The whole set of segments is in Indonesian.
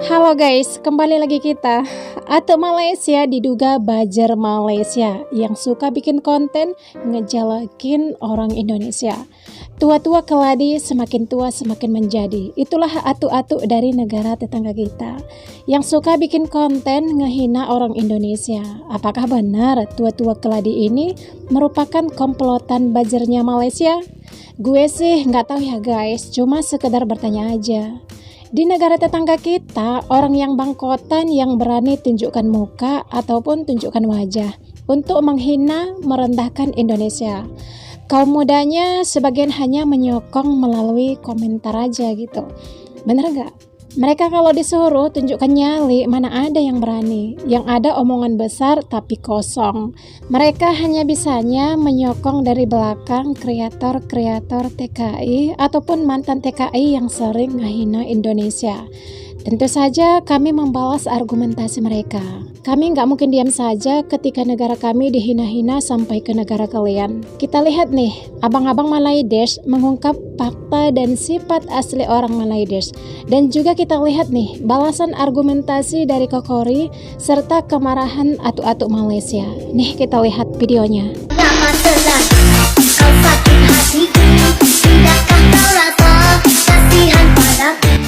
Halo guys, kembali lagi kita. Atuk Malaysia diduga buzzer Malaysia yang suka bikin konten ngejelekin orang Indonesia. Tua-tua keladi, semakin tua semakin menjadi. Itulah atuk-atuk dari negara tetangga kita yang suka bikin konten ngehina orang Indonesia. Apakah benar tua-tua keladi ini merupakan komplotan buzzernya Malaysia? Gue sih nggak tahu ya guys, cuma sekedar bertanya aja. Di negara tetangga kita, orang yang bangkotan yang berani tunjukkan muka ataupun tunjukkan wajah untuk menghina, merendahkan Indonesia. Kaum mudanya sebagian hanya menyokong melalui komentar aja gitu. Bener gak? Mereka kalau disuruh tunjukkan nyali, mana ada yang berani. Yang ada omongan besar tapi kosong. Mereka hanya bisanya menyokong dari belakang kreator-kreator TKI ataupun mantan TKI yang sering ngehina Indonesia. Tentu saja kami membalas argumentasi mereka. Kami nggak mungkin diam saja ketika negara kami dihina-hina sampai ke negara kalian. Kita lihat nih, abang-abang Maladesh mengungkap fakta dan sifat asli orang Maladesh. Dan juga kita lihat nih, balasan argumentasi dari Kokori serta kemarahan atuk-atuk Malaysia. Nih kita lihat videonya.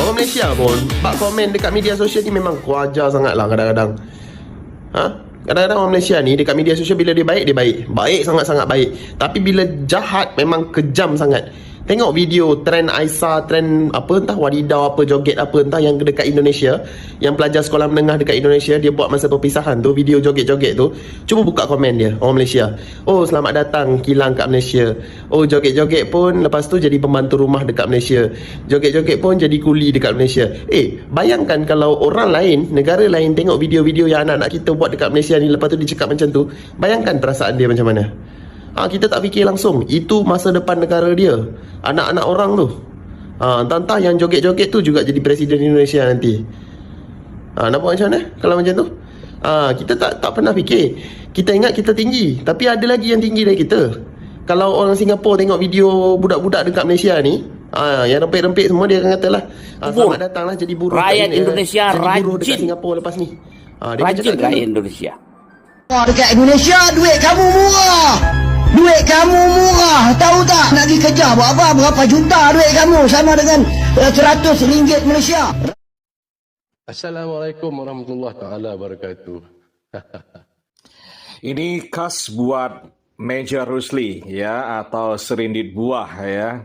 Orang Malaysia pun bak komen dekat media sosial ni memang kuajar sangat lah kadang-kadang. Kadang-kadang orang Malaysia ni dekat media sosial bila dia baik, baik sangat-sangat baik. Tapi bila jahat memang kejam sangat. Tengok video trend Aisyah, trend apa entah wadidaw apa, joget apa entah yang dekat Indonesia, yang pelajar sekolah menengah dekat Indonesia dia buat masa perpisahan tu, video joget-joget tu. Cuba buka komen dia, orang Malaysia. Oh, selamat datang kilang kat Malaysia. Oh, joget-joget pun lepas tu jadi pembantu rumah dekat Malaysia. Joget-joget pun jadi kuli dekat Malaysia. Bayangkan kalau orang lain, negara lain tengok video-video yang anak-anak kita buat dekat Malaysia ni, lepas tu dia cakap macam tu. Bayangkan perasaan dia macam mana. Kita tak fikir langsung, itu masa depan negara dia, anak-anak orang tu. Entah yang joget-joget tu juga jadi presiden Indonesia nanti. Nampak macam mana kalau macam tu? Kita tak pernah fikir. Kita ingat kita tinggi, tapi ada lagi yang tinggi dari kita. Kalau orang Singapura tengok video budak-budak dekat Malaysia ni, yang rempit-rempit semua, dia akan kata lah, selamat datang lah jadi buruh rakyat Indonesia, jadi buruh dekat Singapura lepas ni. Rajin rakyat Indonesia. Dekat Indonesia duit kamu murah. Duit kamu murah. Tahu tak nak pergi kerja buat apa? Berapa juta duit kamu sama dengan RM100 Malaysia. Assalamualaikum warahmatullahi taala wabarakatuh. Ini khas buat Meja Rusli ya, atau serindit buah ya.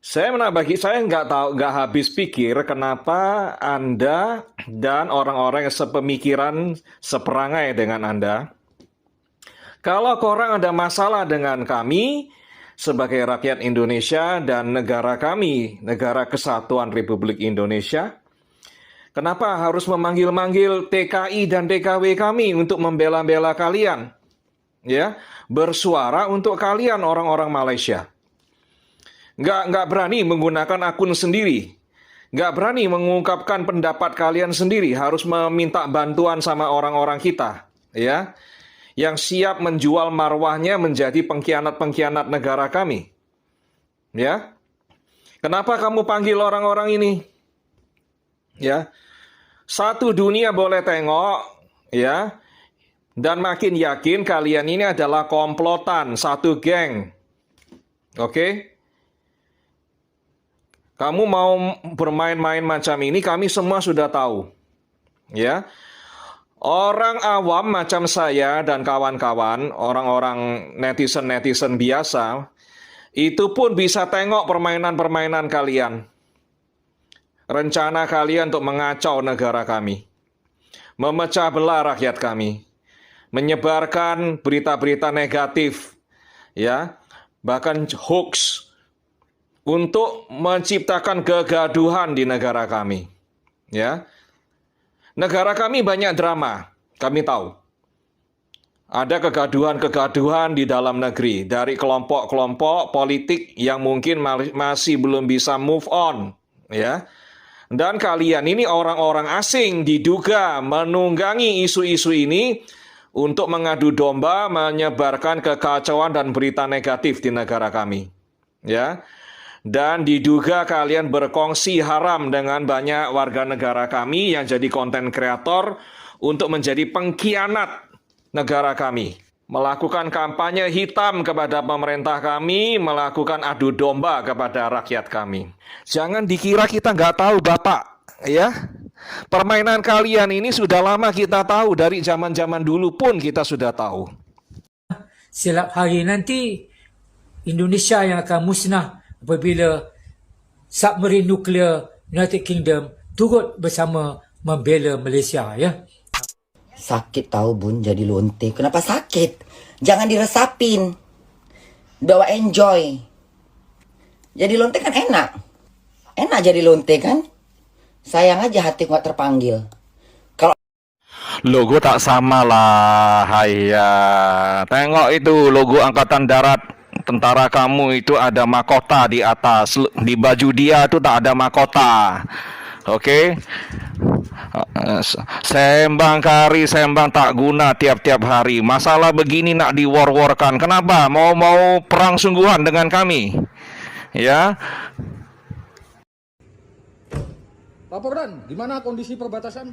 Saya nggak habis pikir kenapa Anda dan orang-orang yang sepemikiran, seperangai dengan Anda, kalau korang ada masalah dengan kami sebagai rakyat Indonesia dan negara kami, Negara Kesatuan Republik Indonesia, kenapa harus memanggil-manggil TKI dan DKW kami untuk membela-bela kalian? Ya, bersuara untuk kalian orang-orang Malaysia. Nggak berani menggunakan akun sendiri. Nggak berani mengungkapkan pendapat kalian sendiri. Harus meminta bantuan sama orang-orang kita. Ya, yang siap menjual marwahnya menjadi pengkhianat-pengkhianat negara kami. Ya, kenapa kamu panggil orang-orang ini? Ya, satu dunia boleh tengok, ya, dan makin yakin kalian ini adalah komplotan, satu geng. Oke? Kamu mau bermain-main macam ini, kami semua sudah tahu. Ya. Orang awam macam saya dan kawan-kawan, orang-orang netizen-netizen biasa, itu pun bisa tengok permainan-permainan kalian. Rencana kalian untuk mengacau negara kami. Memecah belah rakyat kami. Menyebarkan berita-berita negatif. Ya, bahkan hoax. Untuk menciptakan kegaduhan di negara kami. Ya. Negara kami banyak drama, kami tahu. Ada kegaduhan-kegaduhan di dalam negeri dari kelompok-kelompok politik yang mungkin masih belum bisa move on, ya. Dan kalian ini orang-orang asing diduga menunggangi isu-isu ini untuk mengadu domba, menyebarkan kekacauan dan berita negatif di negara kami. Ya. dan diduga kalian berkongsi haram dengan banyak warga negara kami yang jadi konten kreator untuk menjadi pengkhianat negara kami, melakukan kampanye hitam kepada pemerintah kami, melakukan adu domba kepada rakyat kami. Jangan dikira kita nggak tahu, Bapak, ya. Permainan kalian ini sudah lama kita tahu, dari zaman-zaman dulu pun kita sudah tahu. Silap hari nanti Indonesia yang akan musnah apabila submarin nuklear United Kingdom turut bersama membela Malaysia, ya. Sakit tahu bun jadi lonte. Kenapa sakit? Jangan diresapin. Bawa enjoy. Jadi lonte kan enak. Enak jadi lonte kan? Sayang aja hati gak terpanggil. Logo tak sama lah, Haya. Tengok itu logo Angkatan Darat tentara kamu itu ada mahkota di atas. Di baju dia itu tak ada mahkota. Oke? Sembang kari, sembang tak guna tiap-tiap hari. Masalah begini nak di-war-warkan. Kenapa? Mau perang sungguhan dengan kami? Ya. Pak Purdan, gimana kondisi perbatasan?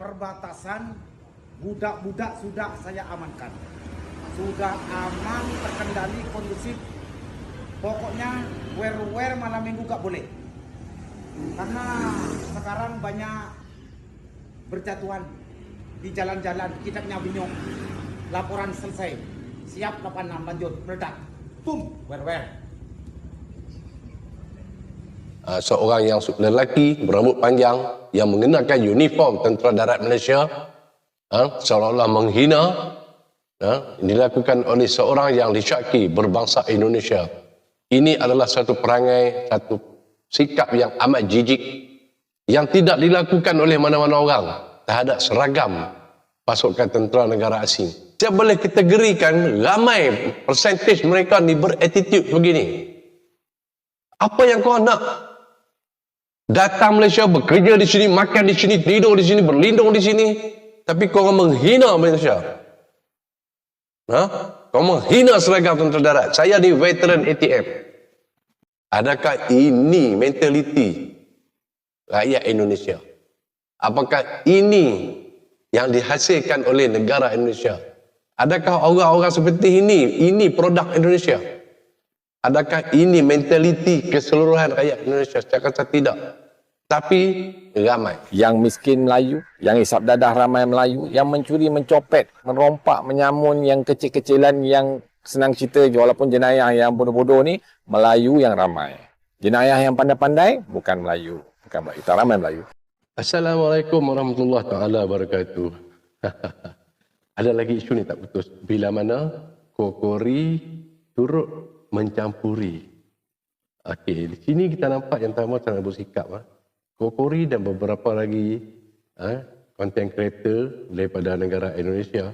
Perbatasan budak-budak sudah saya amankan. Sudah aman, terkendali, kondusif. Pokoknya wear malam minggu gak boleh. Karena sekarang banyak berjatuhan di jalan-jalan, kita punya bingung. Laporan selesai. Siap 86 lanjut, meledak. Boom, wear. Seorang yang lelaki berambut panjang yang mengenakan uniform Tentera Darat Malaysia seolah-olah menghina dilakukan oleh seorang yang disyaki berbangsa Indonesia. Ini adalah satu perangai, satu sikap yang amat jijik yang tidak dilakukan oleh mana-mana orang terhadap seragam pasukan tentera negara asing. Saya boleh kategorikan ramai persentage mereka ni berattitude begini. Apa yang kau nak? Datang Malaysia, bekerja di sini, makan di sini, tidur di sini, berlindung di sini, tapi kau menghina Malaysia. Kau menghina seragam tentera darat. Saya ni veteran ATM. Adakah ini mentaliti rakyat Indonesia? Apakah ini yang dihasilkan oleh negara Indonesia? Adakah orang-orang seperti ini produk Indonesia? Adakah ini mentaliti keseluruhan rakyat Indonesia? Saya kata tidak. Tapi ramai. Yang miskin Melayu, yang hisap dadah ramai Melayu, yang mencuri, mencopet, merompak, menyamun, yang kecil-kecilan, yang senang cerita walaupun jenayah yang bodoh-bodoh ni, Melayu yang ramai. Jenayah yang pandai-pandai, bukan Melayu. Bukan Melayu, tak ramai Melayu. Assalamualaikum warahmatullahi taala wabarakatuh. Ada lagi isu ni tak putus. Bila mana Kokori turut mencampuri. Okey, di sini kita nampak yang pertama cara bersikap. Kokori dan beberapa lagi content creator daripada negara Indonesia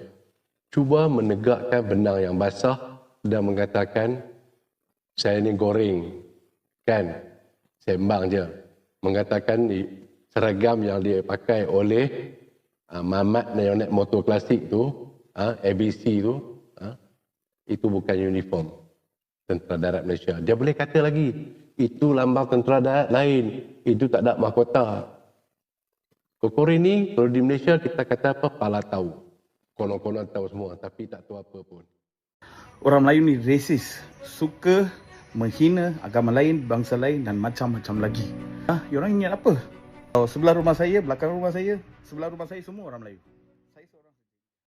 cuba menegakkan benang yang basah dan mengatakan saya ni goreng kan, sembang je, mengatakan seragam yang dia pakai oleh Mamat yang naik motor klasik tu, ABC tu, itu bukan uniform Tentera Darat Malaysia. Dia boleh kata lagi, itu lambang Tentera Darat lain, itu tak ada mahkota. Kokori ni, kalau di Malaysia kita kata apa? Pala tahu. Konon-konon tahu semua, tapi tak tahu apa pun. Orang Melayu ni racist, suka menghina agama lain, bangsa lain dan macam-macam lagi. Orang ingat apa? Sebelah rumah saya, belakang rumah saya, sebelah rumah saya semua orang Melayu.